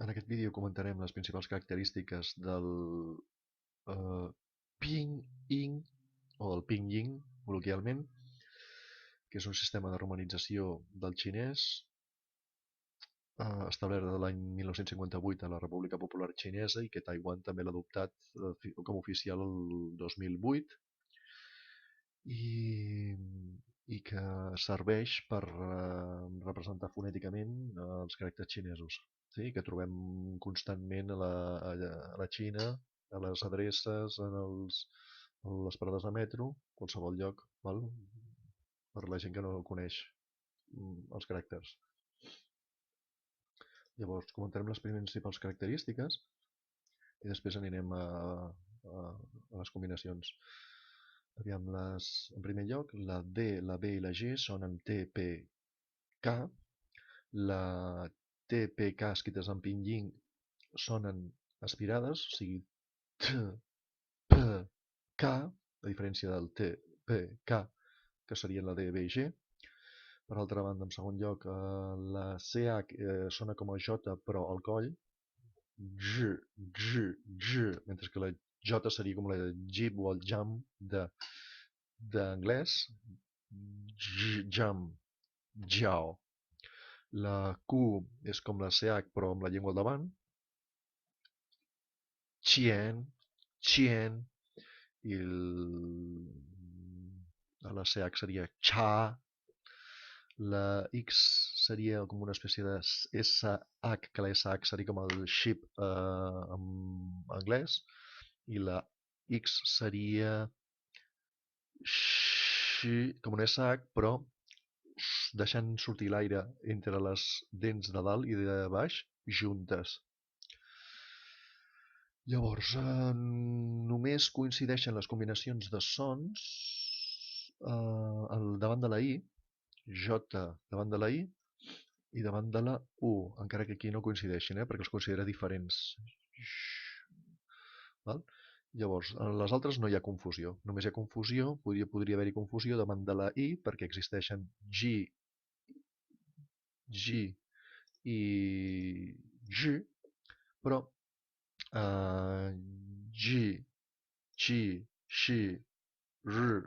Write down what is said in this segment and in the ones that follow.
En aquest vídeo comentarem les principals característiques del pinyin, o el pinyin, col·loquialment, que és un sistema de romanització del xinès establert l'any 1958 a la República Popular Xinesa i que Taiwan també l'ha adoptat com a oficial el 2008 i que serveix per representar fonèticament els caràcters xinesos, sí? Que trobem constantment a la Xina, a les adreces, a les parades de metro, qualsevol lloc, val? Per la gent que no coneix els caràcters. Llavors, comentarem les principals característiques i després anirem a les combinacions. Aviam, en primer lloc, la D, la B i la G són amb T, P, K. La T, P, K escrites en pinyin sonen aspirades, o sigui, T, P, K, a diferència del T, P, K, que serien la D, B i G. Per altra banda, en segon lloc, la CH sona com a J, però al coll, J, J, J, mentre que la J seria com la jib o el jam d'anglès, jam, jiao. La Q és com la CH però amb la llengua al davant, chien, chien, i la CH seria cha. La X seria com una espècie de SH, que la SH seria com el ship en anglès, i la X seria com un SH, però deixant sortir l'aire entre les dents de dalt i de baix juntes. Llavors, només coincideixen les combinacions de sons davant de la I, J davant de la I i davant de la U, encara que aquí no coincideixin, perquè els considera diferents. Val? Llavors, en les altres no hi ha confusió. Només hi ha confusió, podria haver-hi confusió davant de la I, perquè existeixen G i G, però G, Chi, Xi, R,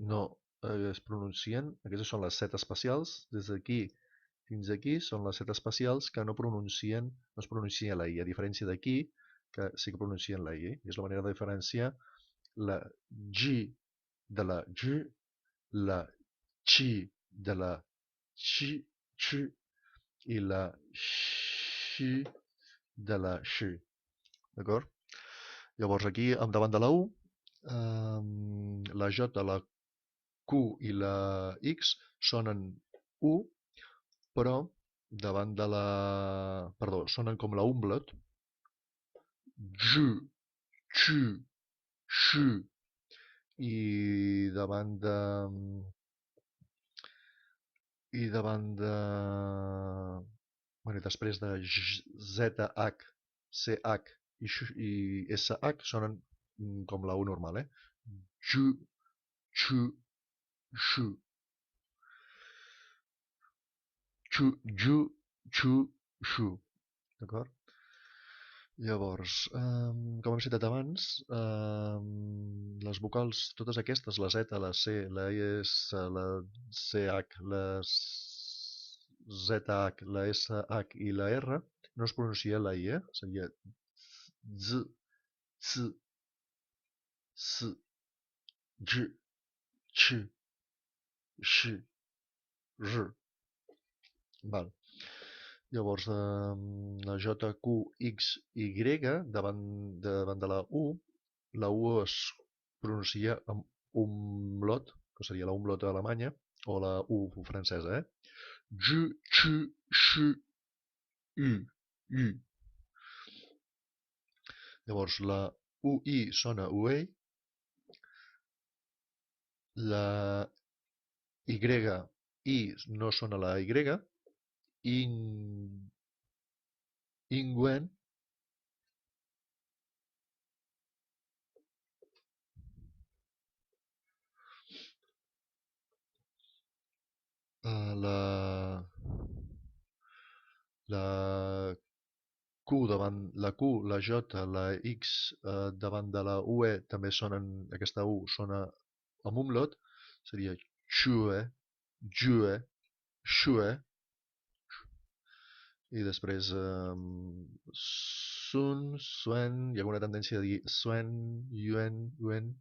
no es pronuncien. Aquestes són les set especials. Des d'aquí fins aquí són les set especials que no es pronuncia la I, a diferència d'aquí, que sí que pronuncien la I. És la manera de diferenciar la G de la G, la Chi de la Chi, i la Xi de la Xi. D'acord? Llavors aquí, davant de la U, la J, la Q i la X sonen U, però davant de la... Perdó, sonen com la umlaut. J, Ch, X, i davant de... Bueno, després de ZH, CH i SH sonen com la U normal, J, Ch, X, Ch, Ju, Xu, Xu. D'acord? Llavors, com hem citat abans, les vocals, totes aquestes, la Z, la C, la S, la CH, la ZH, la SH i la R, no es pronuncia la I, seria Z, C, S, J, Ch, X, R. Val. Llavors, la J, Q, X, Y, davant de la U es pronuncia amb umlaut, que seria la umlaut alemanya, o la U francesa, J, Ch, X, U, U. Llavors, la UI sona UE, la I no sona la Y, Ingwen, la La Q davant la Q, la J, la X davant de la UE també sonen, aquesta U sona amb umlaut, seria xue, jue, xue, i després sun, suen, hi ha alguna tendència a dir suen, yuen, yuen,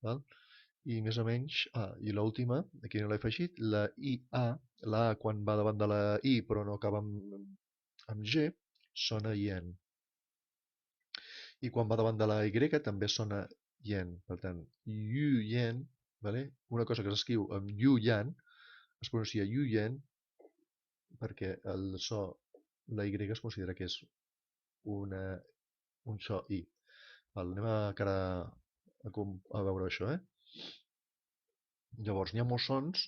val? I més o menys, i l'última, aquí no l'he afegit, la IA, la A quan va davant de la I però no acaba amb G, sona yen. I quan va davant de la Y també sona yen. Per tant, yu yen, vale? Una cosa que s'escriu amb yu yan, es pronuncia yu yen perquè el so, la Y es considera que és una, un so I. Val, anem a, cara a veure això, Llavors, n'hi ha molts sons,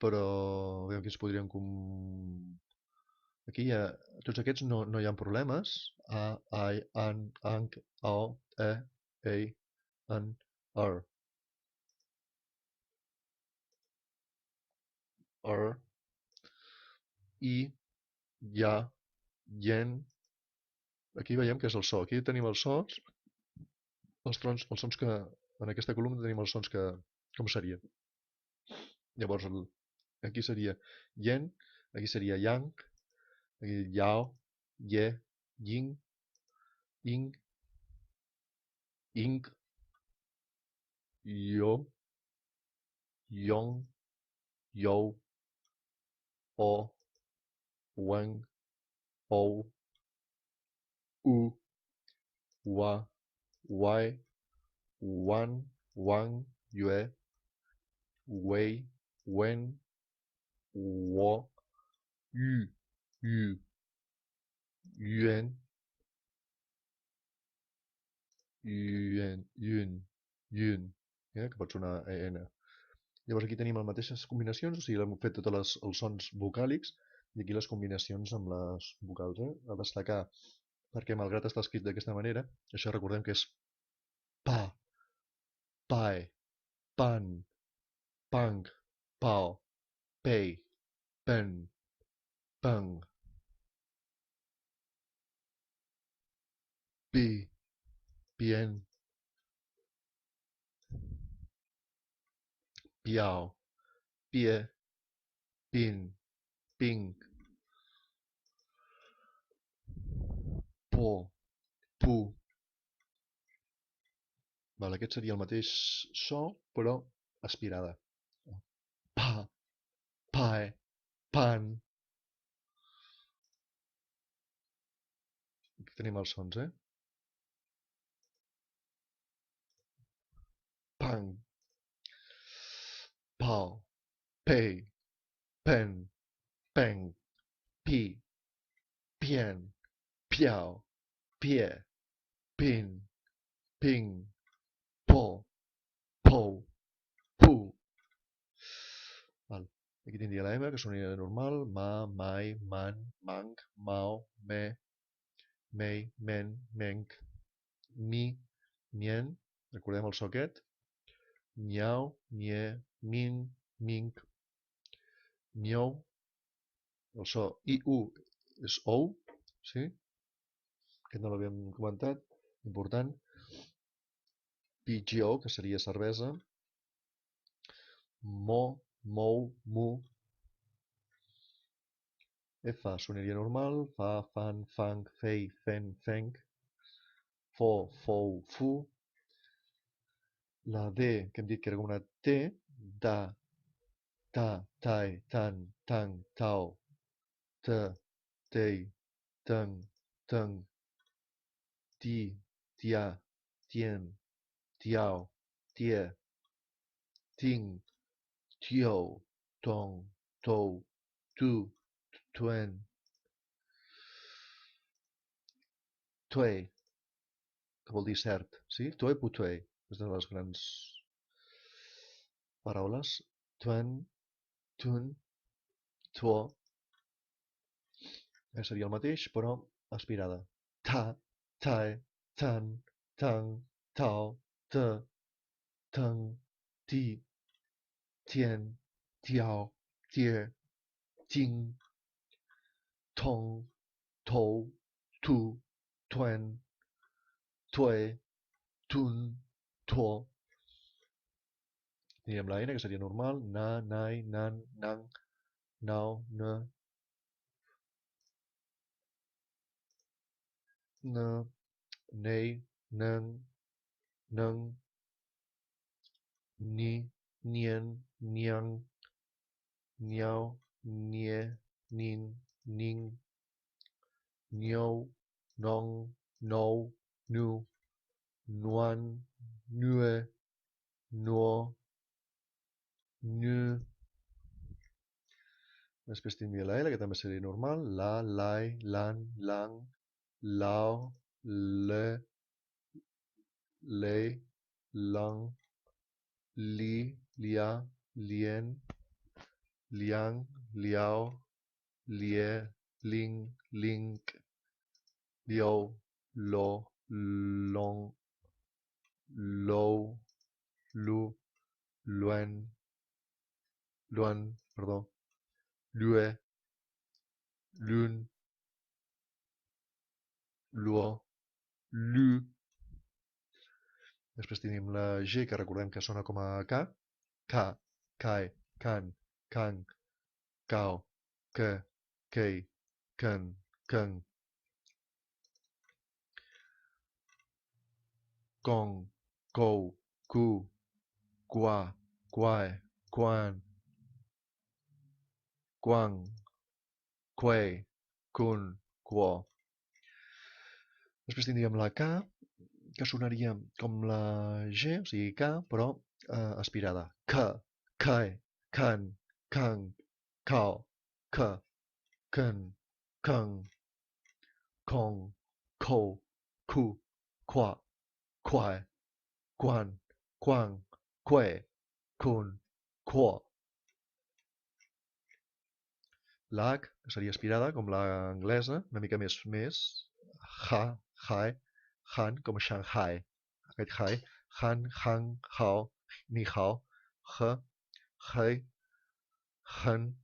però aviam quins podríem... Aquí hi ha, tots aquests no hi ha problemes. A, I, an, ang, ao, ei, an, ar. Ar, I, ya, yen. Aquí veiem que és el so. Aquí tenim els sons, els sons que... En aquesta columna tenim els sons que... Com seria? Llavors, aquí seria yen, aquí seria yang, aquí yao, ye, ying, ing, ing, yo, yong, yo, o, wen, ou, u, wa, wai, wan, wang, yue, wei, wen, wo, yu, yu, yuan, yun, yun, yun, que pot sonar EN. Llavors aquí tenim les mateixes combinacions, o sigui, hem fet tots els sons vocàlics, i aquí les combinacions amb les vocals, a destacar, perquè malgrat està escrit d'aquesta manera, això recordem que és pa, pae, pan, pang, pao, pei, pen, peng, pi, pien, piao, pie, pin, ping, po, pu. Val, aquest seria el mateix so, però aspirada. Pa, pae, pan. Aquí tenim els sons, Pang, pao, pei, pen, peng, pi, pien, piao, pie, pin, ping, po, pou, pu. Val. Aquí tindria la M, que sonaria normal, ma, mai, man, mang, mao, me, mei, men, menc, mi, mien, recordem el so aquest, miau, mie, min, minc, miou, el so IU és OU, sí? Aquest no l'havíem comentat, important. PGO, que seria cervesa. Mo, mou, mu. F sonaria normal. Fa, fan, fang, fei, fen, fenc. Fo, fou, fu. La D, que hem dit que era una T. Da, ta, tai, tan, tang, tao. Te, tei, teng, teng. Ti, tia, tien, tiao, tie. Ting, tio, tong, tou, tu, tuen, tue, que vol dir cert, sí? Tue, putue, és una de les grans paraules. Tuen, tun, tuo, seria el mateix, però aspirada. Ta, tae, tan, tang, tao, te, teng, ti, tien, tiao, tie, ting, tong, tou, tu, tuen, tue, tun, tuo. Tindríem la N, que seria normal, na, nai, nan, nang, nau, ne, nei, neng, neng, ni, nien, niang, niao, nie, nin, ning, niou, nong, nou, nu, nuan, nue, nuo, nu. Després tindria la L, que també seria normal, la, lai, lan, lang, lao, le, lei, lang, li, lia, lien, liang, liao, lie, ling, link, liou, lo, long, lou, lu, luen, luan, perdó, lue, lun, luo, lu. Després tenim la G, que recordem que sona com a K. Ka, kai, kan, kang, cao, que, kei, ken, keng. Kong, kou, ku, qua, quai, quan, quang, quei, kun, quo. Després tindríem la K, que sonaria com la G, o sigui K, però aspirada. Que, kai, can, kang, cao, que, ken, keng, kong, kou, ku, qua, quai, quan, quang, que, kun, quo. La H, que seria aspirada, com la anglesa, una mica més, ha, hai, han, com Shanghai. Aquest hai, han, hang, hao, ni hao, he, hei, hen,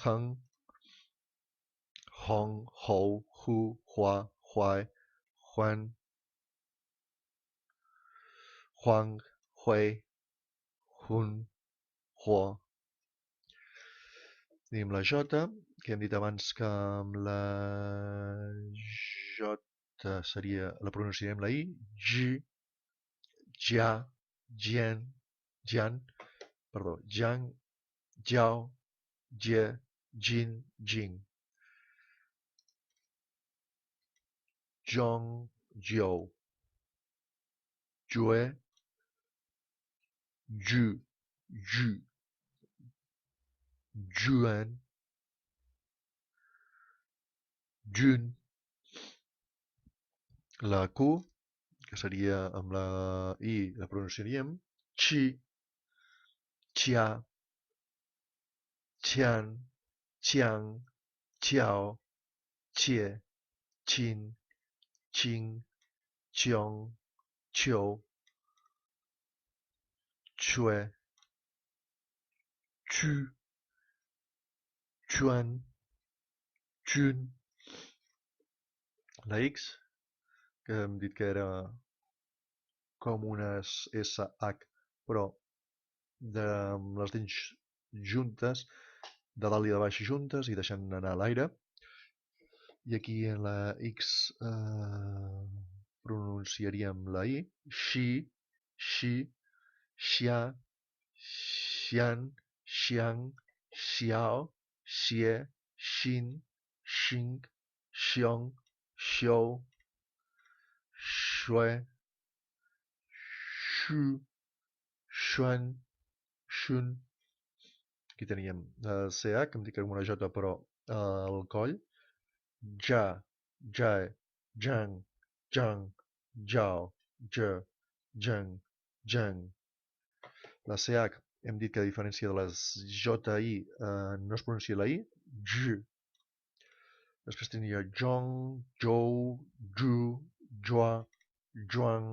heng, hong, hou, hu, hua, huai, huan, huang, hui, hun, huo. Tenim la J, que hem dit abans que amb la J seria, la pronunciarem la I, J, ja, jian, jian, perdó, jiang, jiao, jie, jin, jing. Zhong, Jiu, Jue, Ju, Ju, Juan, Jun. La Q, que seria amb la I, la pronunciaríem Chi, Chia, Qian, Qiang, Qiao, Qie, Qin, Qing, Qiong, Qiu, Chue, Chu, Chuan, Chun. La X, que hem dit que era com una SH, però amb les dents juntes, de dalt i de baix juntes i deixant anar l'aire. I aquí en la X pronunciaríem la I. Xi, xi, xia, xian, xiang, xiao, xie, xin, xing, xiong, xiou, xue, xu, xuan, xun. Aquí teníem CH, que em dic com una J, però al coll. Ja, jae, jang, jang, jao, je, jeng, jeng. La CH hem dit que a diferència de les JI no es pronuncia la I. J. Després tenia jong, jou, ju, jua, juang,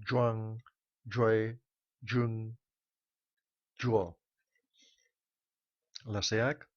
juang, jue, jun, juo. La CH